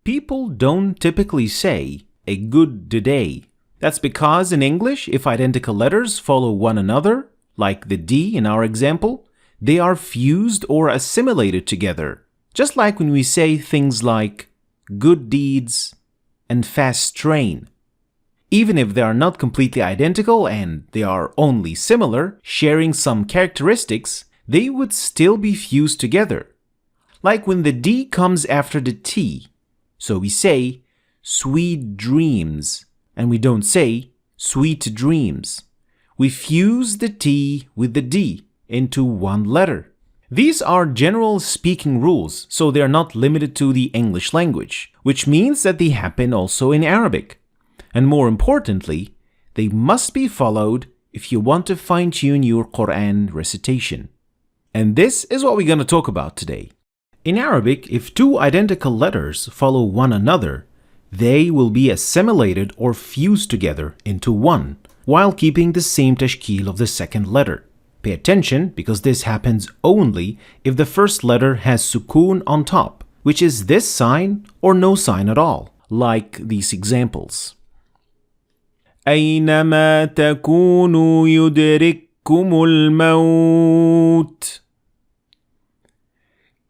People don't typically say a good day. That's because in English, if identical letters follow one another, like the D in our example, they are fused or assimilated together. Just like when we say things like good deeds and fast train. Even if they are not completely identical and they are only similar, sharing some characteristics, they would still be fused together. Like when the D comes after the T. So we say sweet dreams, and we don't say sweet dreams. We fuse the T with the D into one letter. These are general speaking rules, so they are not limited to the English language, which means that they happen also in Arabic. And more importantly, they must be followed if you want to fine-tune your Quran recitation. And this is what we're going to talk about today. In Arabic, if two identical letters follow one another, they will be assimilated or fused together into one, while keeping the same tashkil of the second letter. Pay attention because this happens only if the first letter has sukoon on top, which is this sign or no sign at all, like these examples. أينما تكونوا يدرككم الموت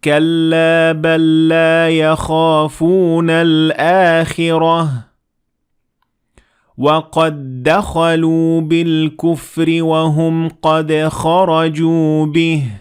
كلا بل لا يخافون الآخرة وقد دخلوا بالكفر وهم قد خرجوا به.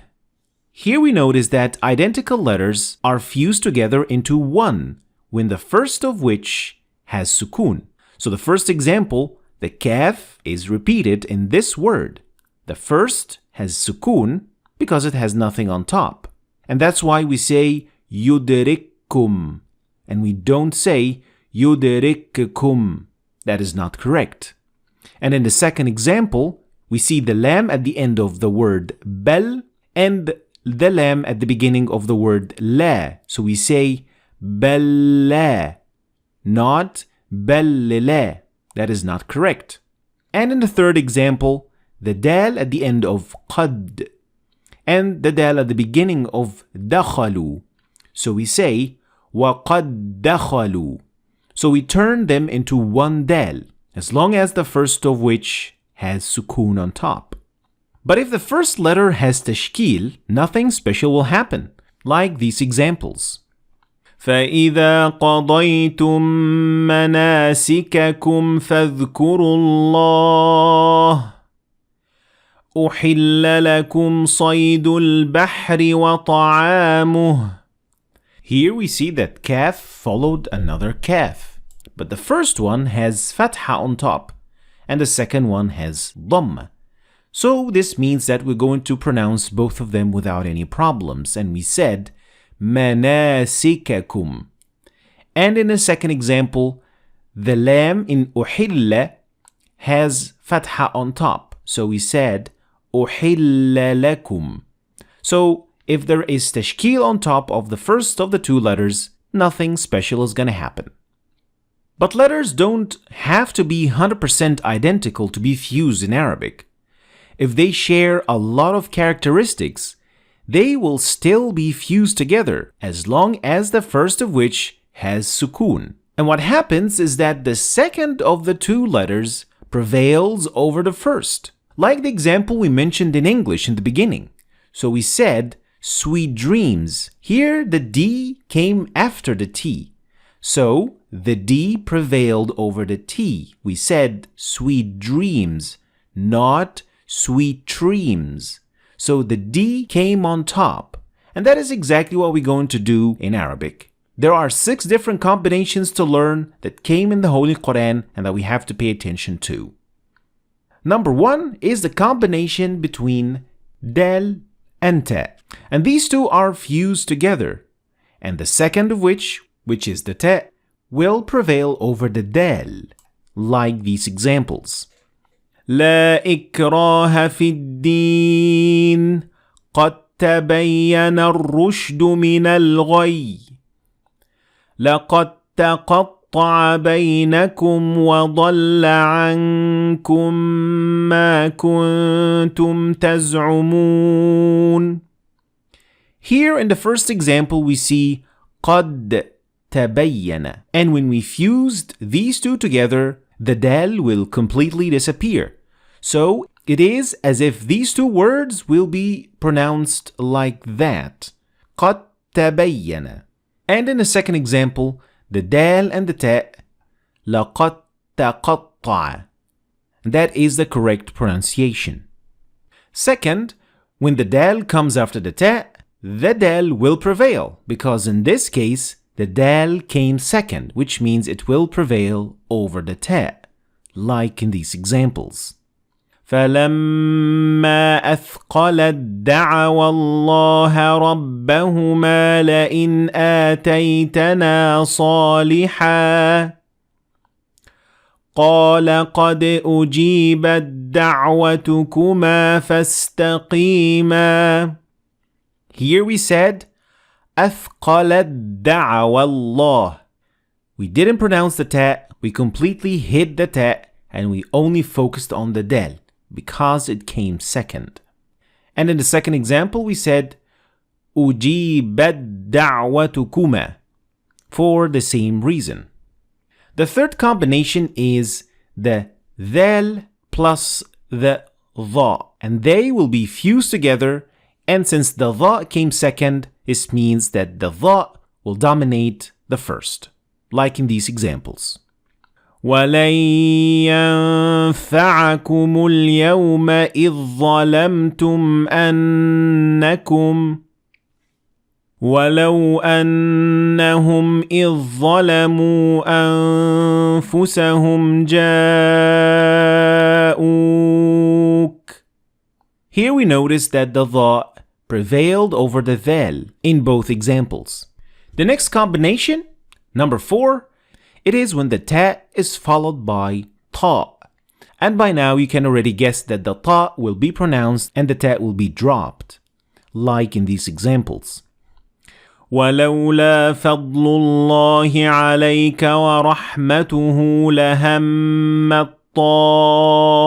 Here we notice that identical letters are fused together into one when the first of which has sukoon. So the first example, the kaf, is repeated in this word. The first has sukoon because it has nothing on top. And that's why we say yudrikkum and we don't say yudrikkum. That is not correct. And in the second example, we see the lam at the end of the word bel and the lam at the beginning of the word la. So we say bella, not bellila. That is not correct. And in the third example, the dal at the end of qad and the dal at the beginning of dakhalu. So we say waqad dakhalu. So we turn them into one dal, as long as the first of which has sukoon on top. But if the first letter has tashkil, nothing special will happen, like these examples. فَإِذَا قَضَيْتُم مَّنَاسِكَكُمْ فَاذْكُرُوا اللَّهَ أُحِلَّ لَكُمْ صَيْدُ الْبَحْرِ وَطَعَامُهُ. Here we see that kaf followed another kaf, but the first one has fatha on top, and the second one has dhamma. So this means that we're going to pronounce both of them without any problems, and we said manasikakum. And in the second example, the lam in uhilla has fatha on top, so we said uhilla lakum. So if there is tashkil on top of the first of the two letters, nothing special is going to happen. But letters don't have to be 100% identical to be fused in Arabic. If they share a lot of characteristics, they will still be fused together as long as the first of which has sukoon. And what happens is that the second of the two letters prevails over the first, like the example we mentioned in English in the beginning. So we said sweet dreams. Here the D came after the T. So the D prevailed over the T. We said sweet dreams, not sweet dreams. So the D came on top. And that is exactly what we're going to do in Arabic. There are 6 different combinations to learn that came in the Holy Quran and that we have to pay attention to. Number 1 is the combination between dal and ta. And these two are fused together. And the second of which is the ta, will prevail over the dal, like these examples. لا إكراه في الدين قد تبين الرشد من الغي لقد تقطع بينكم وضل عنكم ما كنتم تزعمون. Here in the first example we see قد تبين. And when we fused these two together, the dal will completely disappear. So it is as if these two words will be pronounced like that. قد تبين. And in the second example, the dal and the ta, لقد تقطع. That is the correct pronunciation. Second, when the dal comes after the ta, the dal will prevail, because in this case, the dal came second, which means it will prevail over the ta, like in these examples. فَلَمَّا أَثْقَلَتْ دَعَوَا اللَّهَ رَبَّهُمَا لَئِنْ آتَيْتَنَا صَالِحًا قال قد أجيبت دعوتكما فاستقيما. Here we said أثقلت دعوى الله. We didn't pronounce the ta, we completely hid the ta, and we only focused on the dal because it came second. And in the second example we said أجيبت دعوتكما for the same reason. The third combination is the dhal plus the dha, and they will be fused together, and since the dha came second, this means that the dha will dominate the first, like in these examples. وَلَن يَنفَعَكُمُ الْيَوْمَ إِذ ظَّلَمْتُمْ أَنَّكُمْ ولو أنهم إذ ظلموا أنفسهم جاءوك. Here we notice that the dha prevailed over the dhal in both examples. The next combination, number 4, it is when the ta is followed by ta. And by now you can already guess that the ta will be pronounced and the ta will be dropped, like in these examples. ولولا فضل الله عليك ورحمته لهمت طائفة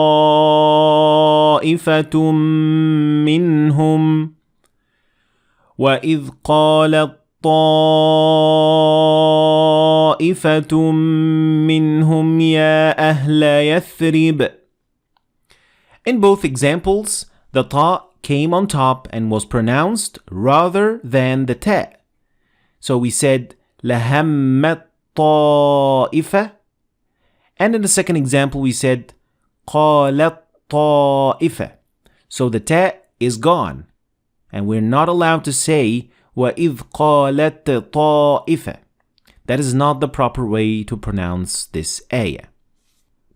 منهم وإذ قالت طائفة منهم يا أهل يثرب. In both examples, the ta came on top and was pronounced rather than the ta. So we said لَهَمَّتْ طَائِفَةٌ, and in the second example we said قَالَتْ طَائِفَةٌ. So the ta is gone, and we're not allowed to say وَإِذْ قَالَتْ طَائِفَةٌ. That is not the proper way to pronounce this ayah.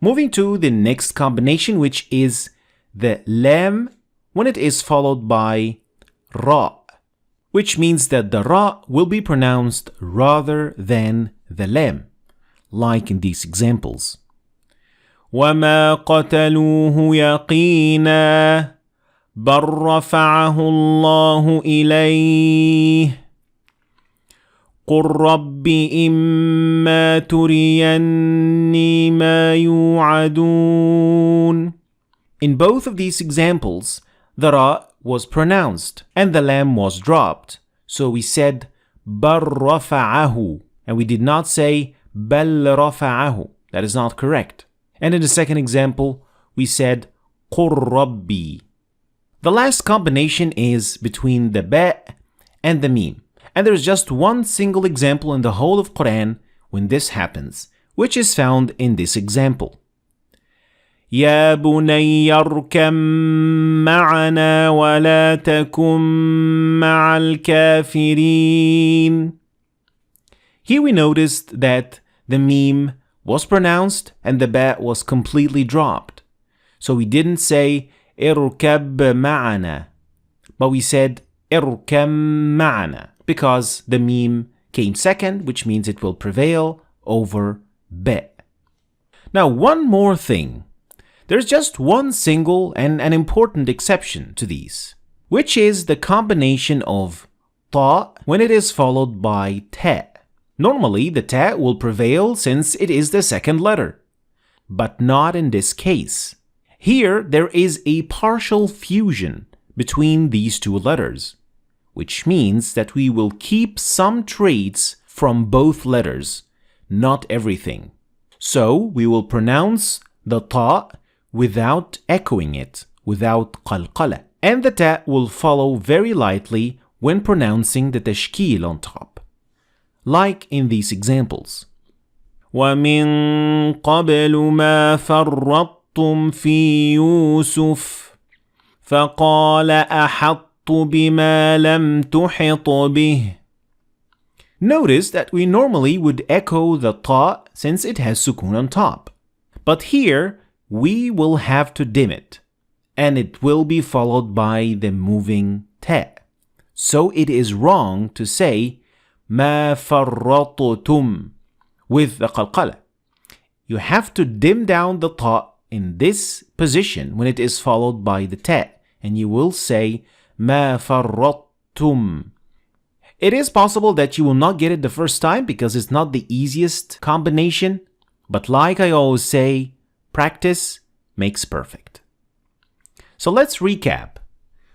Moving to the next combination, which is the lam when it is followed by ra, which means that the ra will be pronounced rather than the lam, like in these examples. وَمَا قَتَلُوهُ يَقِينًا بَلْ رَفَعَهُ اللَّهُ إِلَيْهِ قُلْ رَبِّ إِمَّا تُرِيَنِّي مَا يُوعَدُونَ. In both of these examples, the ra was pronounced and the lam was dropped. So we said بَلْ رَفَعَهُ, and we did not say بَلْ رَفَعَهُ. That is not correct. And in the second example, we said قُلْ رَبِّي. The last combination is between the ba and the mim. And there is just one single example in the whole of Quran when this happens, which is found in this example. يا بني اركب معنا ولا تكن مع الكافرين. Here we noticed that the mim was pronounced and the ba was completely dropped. So we didn't say اركب معنا, but we said اركب معنا because the mim came second, which means it will prevail over ba. Now one more thing. There's just one single and an important exception to these, which is the combination of ta when it is followed by ta. Normally, the ta will prevail since it is the second letter, but not in this case. Here, there is a partial fusion between these two letters, which means that we will keep some traits from both letters, not everything. So we will pronounce the ta without echoing it, without qalqala. And the ta will follow very lightly when pronouncing the tashkil on top. Like in these examples. وَمِن قَبْلُ مَا فَرَّطْتُمْ فِي يُوسُفَ فَقَالَ أَحَطْتُ بِمَا لَمْ تُحِطْ بِهِ. Notice that we normally would echo the ta since it has sukun on top. But here, we will have to dim it, and it will be followed by the moving ta. So it is wrong to say مَا فَرَّطْتُمْ with the qalqala. You have to dim down the ta in this position when it is followed by the ta, and you will say مَا فَرَّطْتُمْ. It is possible that you will not get it the first time because it's not the easiest combination, but like I always say, practice makes perfect. So let's recap.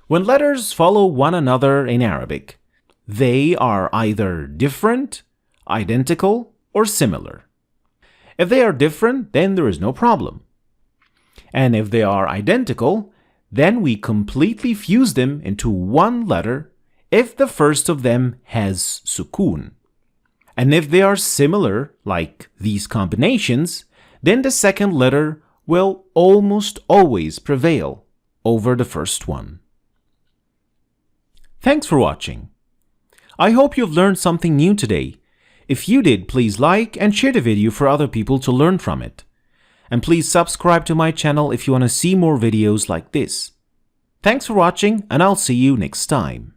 When letters follow one another in Arabic, they are either different, identical, or similar. If they are different, then there is no problem. And if they are identical, then we completely fuse them into one letter if the first of them has sukun. And if they are similar, like these combinations, then the second letter will almost always prevail over the first one. Thanks for watching. I hope you've learned something new today. If you did, please like and share the video for other people to learn from it. And please subscribe to my channel if you want to see more videos like this. Thanks for watching, and I'll see you next time.